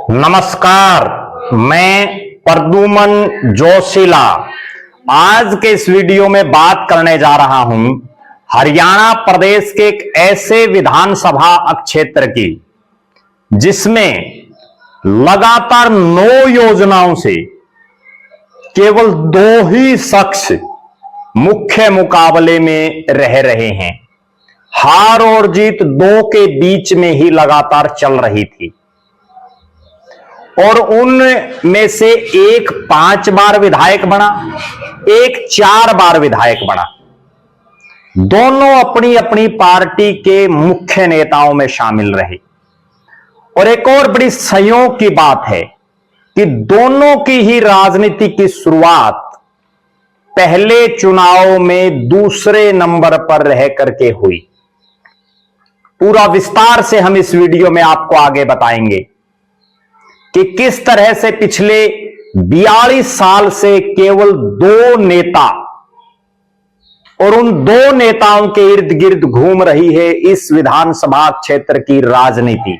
नमस्कार, मैं प्रद्युमन जोशीला आज के इस वीडियो में बात करने जा रहा हूं हरियाणा प्रदेश के एक ऐसे विधानसभा क्षेत्र की जिसमें लगातार 9 योजनाओं से केवल 2 ही शख्स मुख्य मुकाबले में रह रहे हैं। हार और जीत 2 के बीच में ही लगातार चल रही थी और उनमें से एक 5 बार विधायक बना, एक 4 बार विधायक बना। दोनों अपनी अपनी पार्टी के मुख्य नेताओं में शामिल रहे। और एक और बड़ी संयोग की बात है कि दोनों की ही राजनीति की शुरुआत पहले चुनाव में दूसरे नंबर पर रह करके हुई। पूरा विस्तार से हम इस वीडियो में आपको आगे बताएंगे कि किस तरह से पिछले 42 साल से केवल 2 नेता और उन 2 नेताओं के इर्द गिर्द घूम रही है इस विधानसभा क्षेत्र की राजनीति।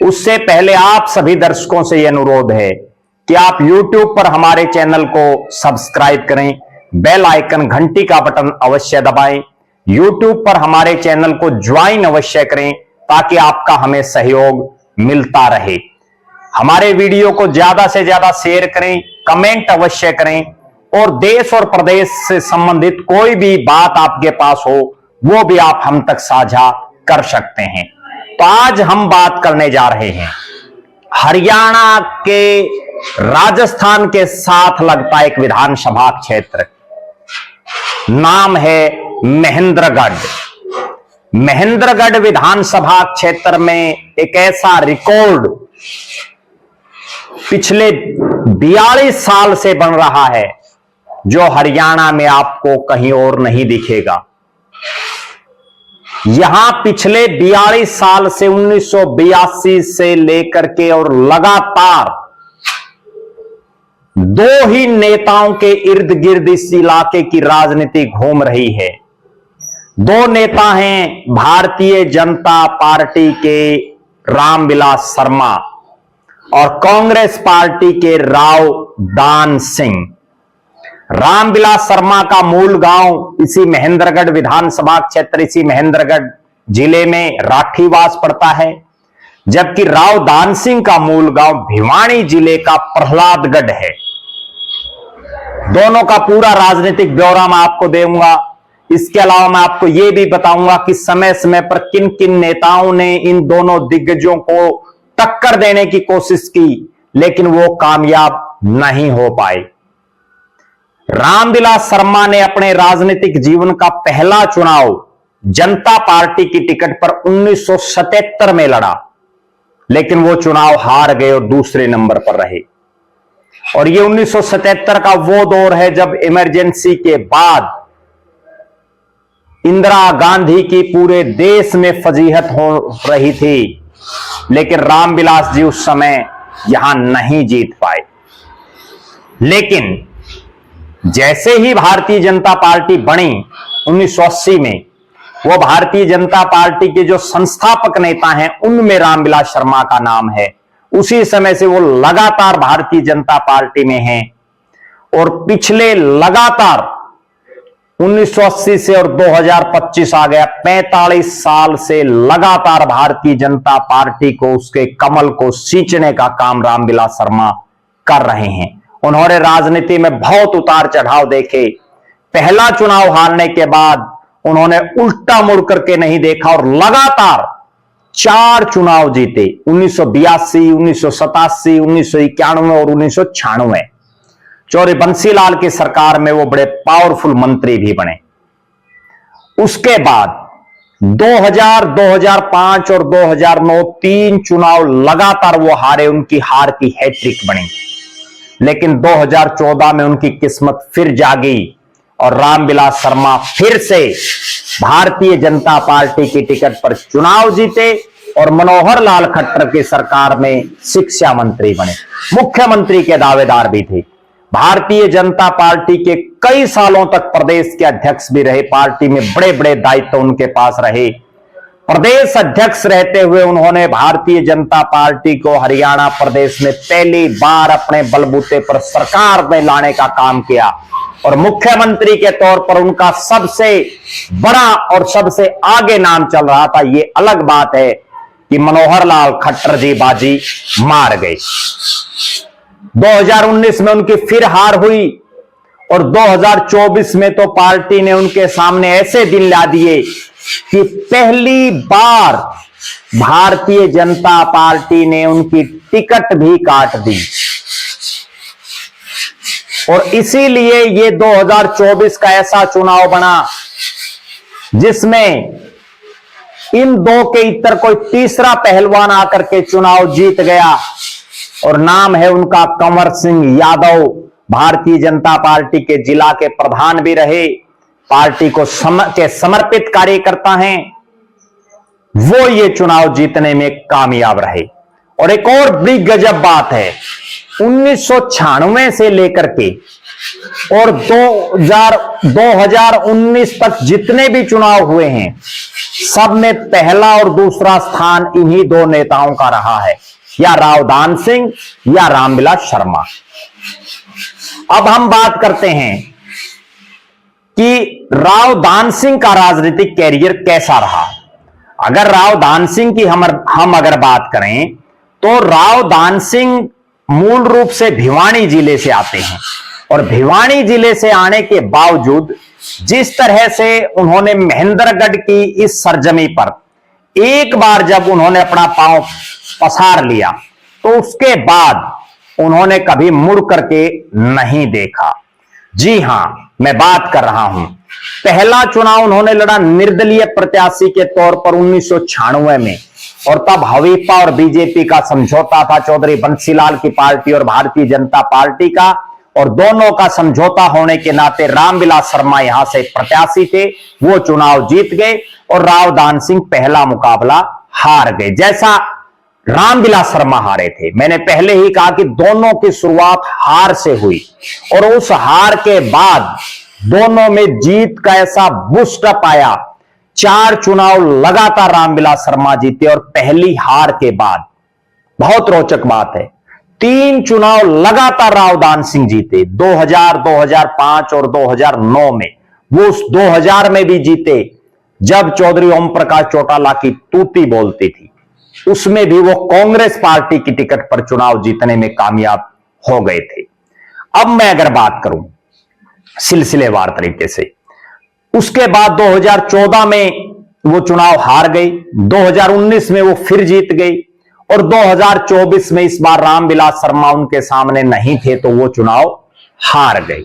उससे पहले आप सभी दर्शकों से यह अनुरोध है कि आप YouTube पर हमारे चैनल को सब्सक्राइब करें, बेल आइकन घंटी का बटन अवश्य दबाएं, YouTube पर हमारे चैनल को ज्वाइन अवश्य करें ताकि आपका हमें सहयोग मिलता रहे। हमारे वीडियो को ज्यादा से ज्यादा शेयर करें, कमेंट अवश्य करें और देश और प्रदेश से संबंधित कोई भी बात आपके पास हो वो भी आप हम तक साझा कर सकते हैं। तो आज हम बात करने जा रहे हैं हरियाणा के राजस्थान के साथ लगता एक विधानसभा क्षेत्र, नाम है महेंद्रगढ़। महेंद्रगढ़ विधानसभा क्षेत्र में एक ऐसा रिकॉर्ड पिछले 42 साल से बन रहा है जो हरियाणा में आपको कहीं और नहीं दिखेगा। यहां पिछले 42 साल से 1982 से लेकर के और लगातार 2 ही नेताओं के इर्द गिर्द इस इलाके की राजनीति घूम रही है। 2 नेता हैं भारतीय जनता पार्टी के रामविलास शर्मा और कांग्रेस पार्टी के राव दान सिंह। रामविलास शर्मा का मूल गांव इसी महेंद्रगढ़ विधानसभा क्षेत्र, इसी महेंद्रगढ़ जिले में राठीवास पड़ता है, जबकि राव दान सिंह का मूल गांव भिवानी जिले का प्रहलादगढ़ है। दोनों का पूरा राजनीतिक ब्यौरा मैं आपको दूंगा। इसके अलावा मैं आपको यह भी बताऊंगा कि समय समय पर किन किन नेताओं ने इन दोनों दिग्गजों को टक्कर देने की कोशिश की लेकिन वो कामयाब नहीं हो पाए। रामविलास शर्मा ने अपने राजनीतिक जीवन का पहला चुनाव जनता पार्टी की टिकट पर 1977 में लड़ा, लेकिन वो चुनाव हार गए और दूसरे नंबर पर रहे। और ये 1977 का वो दौर है जब इमरजेंसी के बाद इंदिरा गांधी की पूरे देश में फजीहत हो रही थी, लेकिन रामविलास जी उस समय यहां नहीं जीत पाए। लेकिन जैसे ही भारतीय जनता पार्टी बनी 1980 में, वो भारतीय जनता पार्टी के जो संस्थापक नेता हैं उनमें रामविलास शर्मा का नाम है। उसी समय से वो लगातार भारतीय जनता पार्टी में हैं और पिछले लगातार 1980 से और 2025 आ गया, 45 साल से लगातार भारतीय जनता पार्टी को, उसके कमल को सींचने का काम रामविलास शर्मा कर रहे हैं। उन्होंने राजनीति में बहुत उतार चढ़ाव देखे। पहला चुनाव हारने के बाद उन्होंने उल्टा मुड़ करके नहीं देखा और लगातार 4 चुनाव जीते, 1982, 1987, 1991 और 1996। चौधरी बंसीलाल की सरकार में वो बड़े पावरफुल मंत्री भी बने। उसके बाद 2000, 2005 और 2009 3 चुनाव लगातार वो हारे, उनकी हार की हैट्रिक बनी। लेकिन 2014 में उनकी किस्मत फिर जागी और रामविलास शर्मा फिर से भारतीय जनता पार्टी की टिकट पर चुनाव जीते और मनोहर लाल खट्टर की सरकार में शिक्षा मंत्री बने, मुख्यमंत्री के दावेदार भी थे। भारतीय जनता पार्टी के कई सालों तक प्रदेश के अध्यक्ष भी रहे, पार्टी में बड़े बड़े दायित्व उनके पास रहे। प्रदेश अध्यक्ष रहते हुए उन्होंने भारतीय जनता पार्टी को हरियाणा प्रदेश में पहली बार अपने बलबूते पर सरकार में लाने का काम किया और मुख्यमंत्री के तौर पर उनका सबसे बड़ा और सबसे आगे नाम चल रहा था। यह अलग बात है कि मनोहर लाल खट्टर जी बाजी मार गए। 2019 में उनकी फिर हार हुई और 2024 में तो पार्टी ने उनके सामने ऐसे दिन ला दिए कि पहली बार भारतीय जनता पार्टी ने उनकी टिकट भी काट दी। और इसीलिए ये 2024 का ऐसा चुनाव बना जिसमें इन दो के इतर कोई तीसरा पहलवान आकर के चुनाव जीत गया और नाम है उनका कंवर सिंह यादव। भारतीय जनता पार्टी के जिला के प्रधान भी रहे, पार्टी को समर्पित कार्यकर्ता हैं, वो ये चुनाव जीतने में कामयाब रहे। और एक और बड़ी गजब बात है, 1996 से लेकर के और 2019 तक जितने भी चुनाव हुए हैं सब में पहला और दूसरा स्थान इन्हीं दो नेताओं का रहा है, या रावदान सिंह या रामविलास शर्मा। अब हम बात करते हैं कि रावदान सिंह का राजनीतिक कैरियर कैसा रहा। अगर रावदान सिंह की हम अगर बात करें तो रावदान सिंह मूल रूप से भिवानी जिले से आते हैं और भिवानी जिले से आने के बावजूद जिस तरह से उन्होंने महेंद्रगढ़ की इस सरजमी पर एक बार जब उन्होंने अपना पांव पसार लिया तो उसके बाद उन्होंने कभी मुड़ करके नहीं देखा। जी हां, मैं बात कर रहा हूं, पहला चुनाव उन्होंने लड़ा निर्दलीय प्रत्याशी के तौर पर 1996 में और तब हवीपा और बीजेपी का समझौता था, चौधरी बंसीलाल की पार्टी और भारतीय जनता पार्टी का, और दोनों का समझौता होने के नाते रामविलास शर्मा यहां से प्रत्याशी थे, वो चुनाव जीत गए और रावदान सिंह पहला मुकाबला हार गए, जैसा रामविलास शर्मा हारे थे। मैंने पहले ही कहा कि दोनों की शुरुआत हार से हुई और उस हार के बाद दोनों में जीत का ऐसा बूस्टअप आया। 4 चुनाव लगातार रामविलास शर्मा जीते और पहली हार के बाद बहुत रोचक बात है 3 चुनाव लगातार रावदान सिंह जीते, 2000, 2005 और 2009 में। वो उस 2000 में भी जीते जब चौधरी ओम प्रकाश चौटाला की तूती बोलती थी, उसमें भी वो कांग्रेस पार्टी की टिकट पर चुनाव जीतने में कामयाब हो गए थे। अब मैं अगर बात करूं सिलसिलेवार तरीके से, उसके बाद 2014 में वो चुनाव हार गई, 2019 में वो फिर जीत गई और 2024 में इस बार रामविलास शर्मा उनके सामने नहीं थे तो वो चुनाव हार गई।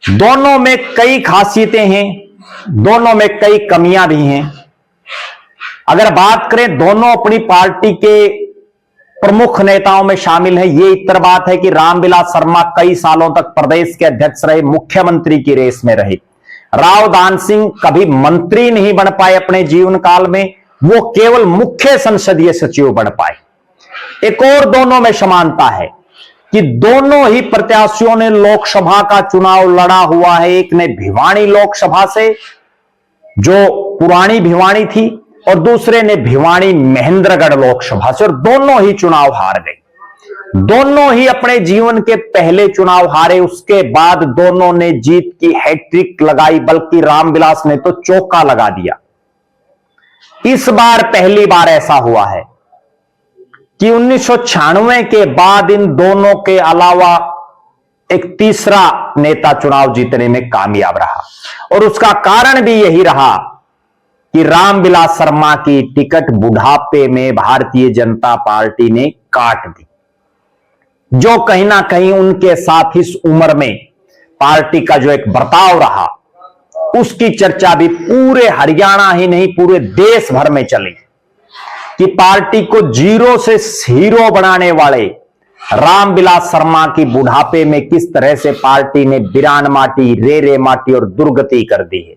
दोनों में कई खासियतें हैं, दोनों में कई कमियां भी हैं। अगर बात करें, दोनों अपनी पार्टी के प्रमुख नेताओं में शामिल है। ये इतर बात है कि रामविलास शर्मा कई सालों तक प्रदेश के अध्यक्ष रहे, मुख्यमंत्री की रेस में रहे। रावदान सिंह कभी मंत्री नहीं बन पाए अपने जीवन काल में, वो केवल मुख्य संसदीय सचिव बन पाए। एक और दोनों में समानता है कि दोनों ही प्रत्याशियों ने लोकसभा का चुनाव लड़ा हुआ है। एक ने भिवानी लोकसभा से, जो पुरानी भिवानी थी, और दूसरे ने भिवानी महेंद्रगढ़ लोकसभा से, और दोनों ही चुनाव हार गए। दोनों ही अपने जीवन के पहले चुनाव हारे, उसके बाद दोनों ने जीत की हैट्रिक लगाई, बल्कि रामविलास ने तो चौका लगा दिया। इस बार पहली बार ऐसा हुआ है कि 1996 के बाद इन दोनों के अलावा एक तीसरा नेता चुनाव जीतने में कामयाब रहा और उसका कारण भी यही रहा कि रामविलास शर्मा की टिकट बुढ़ापे में भारतीय जनता पार्टी ने काट दी, जो कहीं ना कहीं उनके साथ इस उम्र में पार्टी का जो एक बर्ताव रहा उसकी चर्चा भी पूरे हरियाणा ही नहीं पूरे देश भर में चली कि पार्टी को जीरो से हीरो बनाने वाले रामविलास शर्मा की बुढ़ापे में किस तरह से पार्टी ने बिरान माटी, रेरे माटी और दुर्गति कर दी है।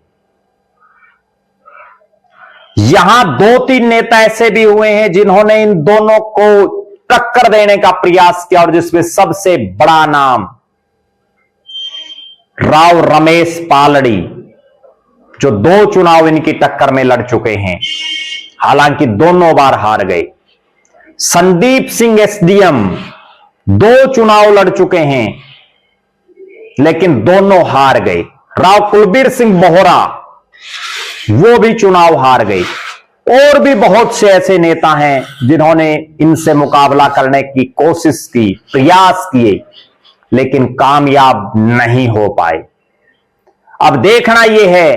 यहां 2-3 नेता ऐसे भी हुए हैं जिन्होंने इन दोनों को टक्कर देने का प्रयास किया और जिसमें सबसे बड़ा नाम राव रमेश पालड़ी, जो 2 चुनाव इनकी टक्कर में लड़ चुके हैं, हालांकि दोनों बार हार गए। संदीप सिंह एसडीएम 2 चुनाव लड़ चुके हैं, लेकिन दोनों हार गए। राव कुलबीर सिंह बोहरा वो भी चुनाव हार गए। और भी बहुत से ऐसे नेता हैं जिन्होंने इनसे मुकाबला करने की कोशिश की, प्रयास किए, लेकिन कामयाब नहीं हो पाए। अब देखना यह है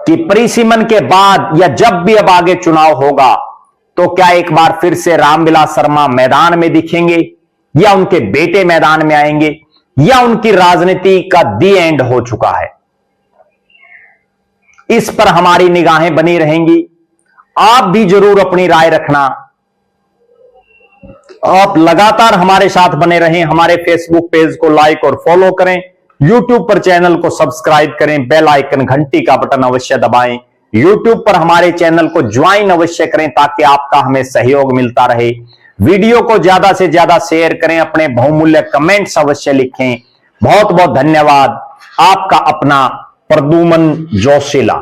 कि परिसीमन के बाद या जब भी अब आगे चुनाव होगा तो क्या एक बार फिर से रामविलास शर्मा मैदान में दिखेंगे, या उनके बेटे मैदान में आएंगे, या उनकी राजनीति का दी एंड हो चुका है। इस पर हमारी निगाहें बनी रहेंगी। आप भी जरूर अपनी राय रखना। आप लगातार हमारे साथ बने रहें। हमारे फेसबुक पेज को लाइक और फॉलो करें, यूट्यूब पर चैनल को सब्सक्राइब करें, बेल आइकन घंटी का बटन अवश्य दबाएं। यूट्यूब पर हमारे चैनल को ज्वाइन अवश्य करें ताकि आपका हमें सहयोग मिलता रहे। वीडियो को ज्यादा से ज्यादा शेयर करें, अपने बहुमूल्य कमेंट्स अवश्य लिखें। बहुत बहुत धन्यवाद। आपका अपना प्रद्युमन जोशीला।